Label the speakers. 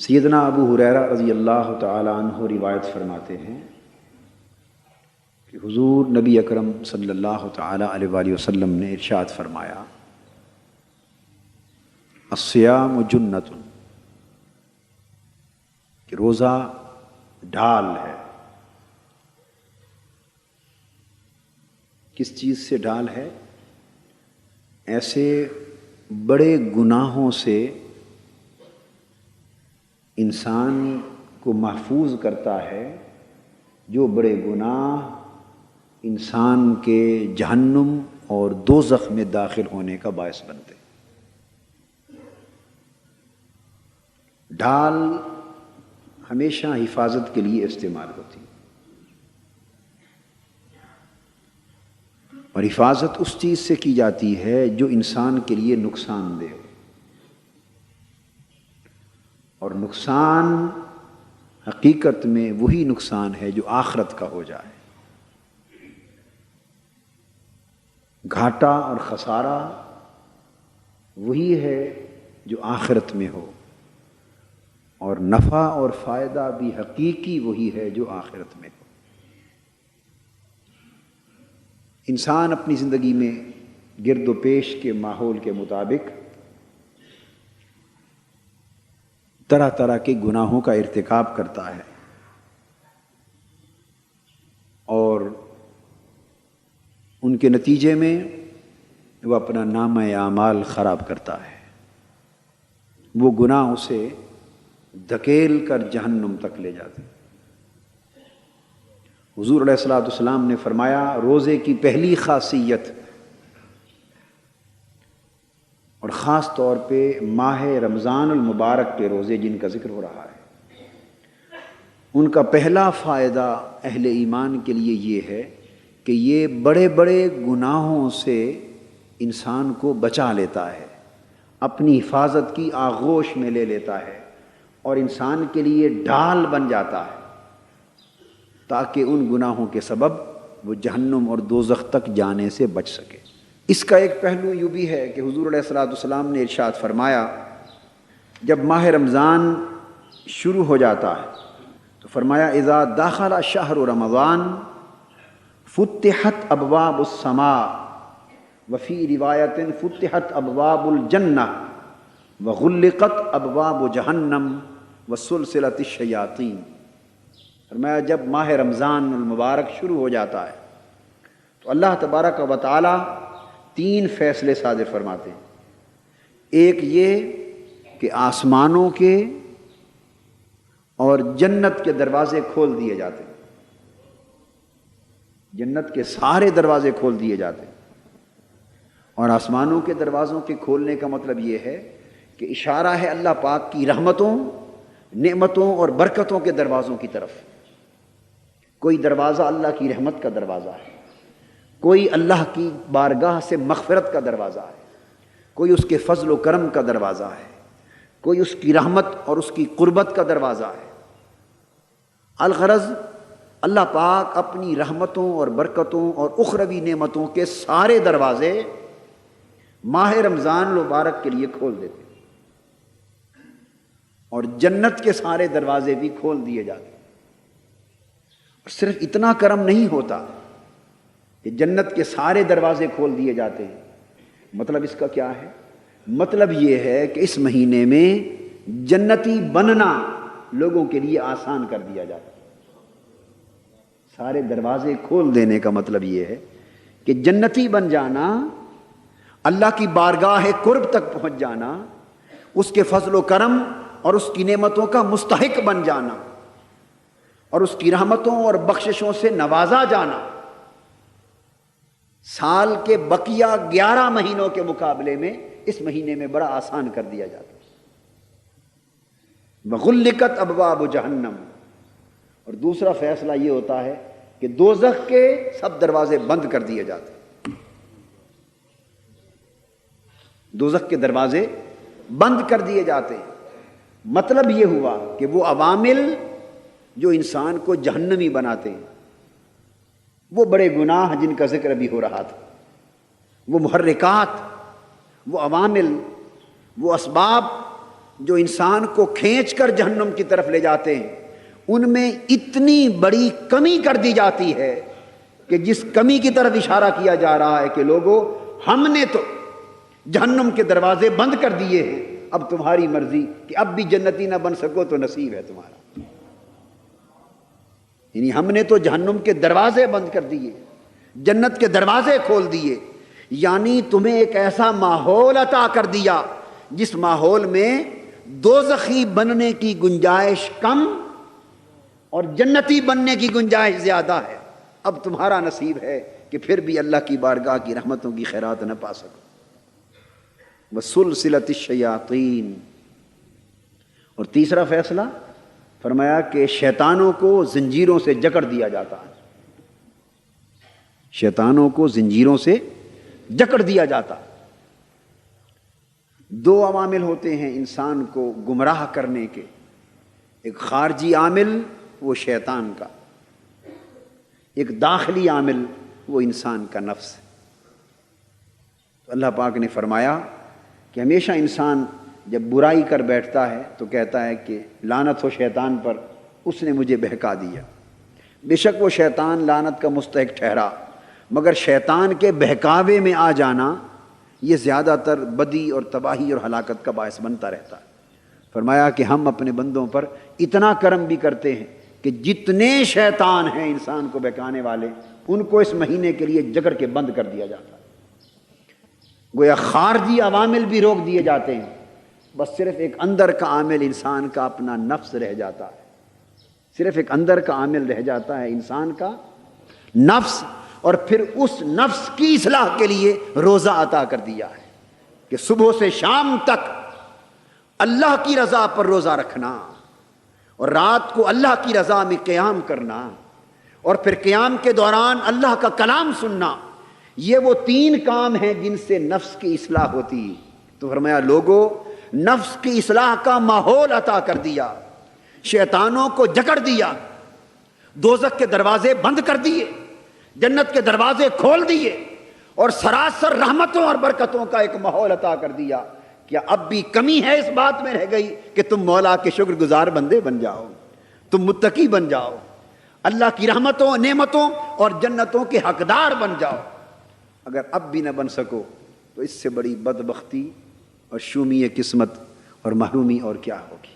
Speaker 1: سیدنا ابو ہریرہ رضی اللہ تعالی عنہ روایت فرماتے ہیں کہ حضور نبی اکرم صلی اللہ تعالی علیہ وآلہ وسلم نے ارشاد فرمایا، الصیام جنۃ، کہ روزہ ڈھال ہے۔ کس چیز سے ڈھال ہے؟ ایسے بڑے گناہوں سے انسان کو محفوظ کرتا ہے جو بڑے گناہ انسان کے جہنم اور دوزخ میں داخل ہونے کا باعث بنتے۔ ڈھال ہمیشہ حفاظت کے لیے استعمال ہوتی، اور حفاظت اس چیز سے کی جاتی ہے جو انسان کے لیے نقصان دہ ہو، اور نقصان حقیقت میں وہی نقصان ہے جو آخرت کا ہو جائے۔ گھاٹا اور خسارہ وہی ہے جو آخرت میں ہو، اور نفع اور فائدہ بھی حقیقی وہی ہے جو آخرت میں ہو۔ انسان اپنی زندگی میں گرد و پیش کے ماحول کے مطابق طرح طرح کے گناہوں کا ارتکاب کرتا ہے، اور ان کے نتیجے میں وہ اپنا نامہ اعمال خراب کرتا ہے۔ وہ گناہ اسے دھکیل کر جہنم تک لے جاتے۔ حضور علیہ الصلوۃ والسلام نے فرمایا، روزے کی پہلی خاصیت، اور خاص طور پہ ماہ رمضان المبارک کے روزے جن کا ذکر ہو رہا ہے، ان کا پہلا فائدہ اہل ایمان کے لیے یہ ہے کہ یہ بڑے بڑے گناہوں سے انسان کو بچا لیتا ہے، اپنی حفاظت کی آغوش میں لے لیتا ہے، اور انسان کے لیے ڈھال بن جاتا ہے تاکہ ان گناہوں کے سبب وہ جہنم اور دوزخ تک جانے سے بچ سکے۔ اس کا ایک پہلو یوں بھی ہے کہ حضور علیہ الصلوۃ والسلام نے ارشاد فرمایا، جب ماہ رمضان شروع ہو جاتا ہے تو فرمایا، اذا دخل شہر رمضان فتحت ابواب السماء وفی روایت فتحت ابواب الجنہ وغلقت ابواب جہنم وسلسلت الشیاطین۔ فرمایا جب ماہ رمضان المبارک شروع ہو جاتا ہے تو اللہ تبارک و تعالی تین فیصلے صادر فرماتے ہیں۔ ایک یہ کہ آسمانوں کے اور جنت کے دروازے کھول دیے جاتے ہیں، جنت کے سارے دروازے کھول دیے جاتے ہیں، اور آسمانوں کے دروازوں کے کھولنے کا مطلب یہ ہے کہ اشارہ ہے اللہ پاک کی رحمتوں، نعمتوں اور برکتوں کے دروازوں کی طرف۔ کوئی دروازہ اللہ کی رحمت کا دروازہ ہے، کوئی اللہ کی بارگاہ سے مغفرت کا دروازہ ہے، کوئی اس کے فضل و کرم کا دروازہ ہے، کوئی اس کی رحمت اور اس کی قربت کا دروازہ ہے۔ الغرض اللہ پاک اپنی رحمتوں اور برکتوں اور اخروی نعمتوں کے سارے دروازے ماہ رمضان المبارک کے لیے کھول دیتے، اور جنت کے سارے دروازے بھی کھول دیے جاتے۔ اور صرف اتنا کرم نہیں ہوتا کہ جنت کے سارے دروازے کھول دیے جاتے ہیں، مطلب اس کا کیا ہے؟ مطلب یہ ہے کہ اس مہینے میں جنتی بننا لوگوں کے لیے آسان کر دیا جاتا ہے۔ سارے دروازے کھول دینے کا مطلب یہ ہے کہ جنتی بن جانا، اللہ کی بارگاہ قرب تک پہنچ جانا، اس کے فضل و کرم اور اس کی نعمتوں کا مستحق بن جانا، اور اس کی رحمتوں اور بخششوں سے نوازا جانا، سال کے بقیہ 11 مہینوں کے مقابلے میں اس مہینے میں بڑا آسان کر دیا جاتا ہے۔ وغلقت ابواب جہنم، اور دوسرا فیصلہ یہ ہوتا ہے کہ دوزخ کے سب دروازے بند کر دیے جاتے ہیں۔ دوزخ کے دروازے بند کر دیے جاتے ہیں۔ مطلب یہ ہوا کہ وہ عوامل جو انسان کو جہنمی بناتے ہیں، وہ بڑے گناہ جن کا ذکر ابھی ہو رہا تھا، وہ محرکات، وہ عوامل، وہ اسباب جو انسان کو کھینچ کر جہنم کی طرف لے جاتے ہیں ان میں اتنی بڑی کمی کر دی جاتی ہے کہ جس کمی کی طرف اشارہ کیا جا رہا ہے کہ لوگوں ہم نے تو جہنم کے دروازے بند کر دیے ہیں، اب تمہاری مرضی کہ اب بھی جنتی نہ بن سکو تو نصیب ہے تمہارا۔ یعنی ہم نے تو جہنم کے دروازے بند کر دیے، جنت کے دروازے کھول دیے، یعنی تمہیں ایک ایسا ماحول عطا کر دیا جس ماحول میں دوزخی بننے کی گنجائش کم اور جنتی بننے کی گنجائش زیادہ ہے۔ اب تمہارا نصیب ہے کہ پھر بھی اللہ کی بارگاہ کی رحمتوں کی خیرات نہ پا سکو۔ وَسُلْسِلَةِ الشَّيَاطِينَ، اور تیسرا فیصلہ فرمایا کہ شیطانوں کو زنجیروں سے جکڑ دیا جاتا ہے، شیطانوں کو زنجیروں سے جکڑ دیا جاتا ہے۔ دو عوامل ہوتے ہیں انسان کو گمراہ کرنے کے، ایک خارجی عامل وہ شیطان کا، ایک داخلی عامل وہ انسان کا نفس۔ تو اللہ پاک نے فرمایا کہ ہمیشہ انسان جب برائی کر بیٹھتا ہے تو کہتا ہے کہ لعنت ہو شیطان پر، اس نے مجھے بہکا دیا۔ بے شک وہ شیطان لعنت کا مستحق ٹھہرا، مگر شیطان کے بہکاوے میں آ جانا یہ زیادہ تر بدی اور تباہی اور ہلاکت کا باعث بنتا رہتا ہے۔ فرمایا کہ ہم اپنے بندوں پر اتنا کرم بھی کرتے ہیں کہ جتنے شیطان ہیں انسان کو بہکانے والے، ان کو اس مہینے کے لیے جکڑ کے بند کر دیا جاتا ہے۔ گویا خارجی عوامل بھی روک دیے جاتے ہیں، بس صرف ایک اندر کا عامل انسان کا اپنا نفس رہ جاتا ہے، صرف ایک اندر کا عامل رہ جاتا ہے انسان کا نفس، اور پھر اس نفس کی اصلاح کے لیے روزہ عطا کر دیا ہے کہ صبح سے شام تک اللہ کی رضا پر روزہ رکھنا، اور رات کو اللہ کی رضا میں قیام کرنا، اور پھر قیام کے دوران اللہ کا کلام سننا۔ یہ وہ تین کام ہیں جن سے نفس کی اصلاح ہوتی ہے۔ تو فرمایا لوگوں، نفس کی اصلاح کا ماحول عطا کر دیا، شیطانوں کو جکڑ دیا، دوزخ کے دروازے بند کر دیے، جنت کے دروازے کھول دیے، اور سراسر رحمتوں اور برکتوں کا ایک ماحول عطا کر دیا۔ کیا اب بھی کمی ہے اس بات میں رہ گئی کہ تم مولا کے شکر گزار بندے بن جاؤ، تم متقی بن جاؤ، اللہ کی رحمتوں، نعمتوں اور جنتوں کے حقدار بن جاؤ؟ اگر اب بھی نہ بن سکو تو اس سے بڑی بدبختی اور شومی قسمت اور محرومی اور کیا ہوگی۔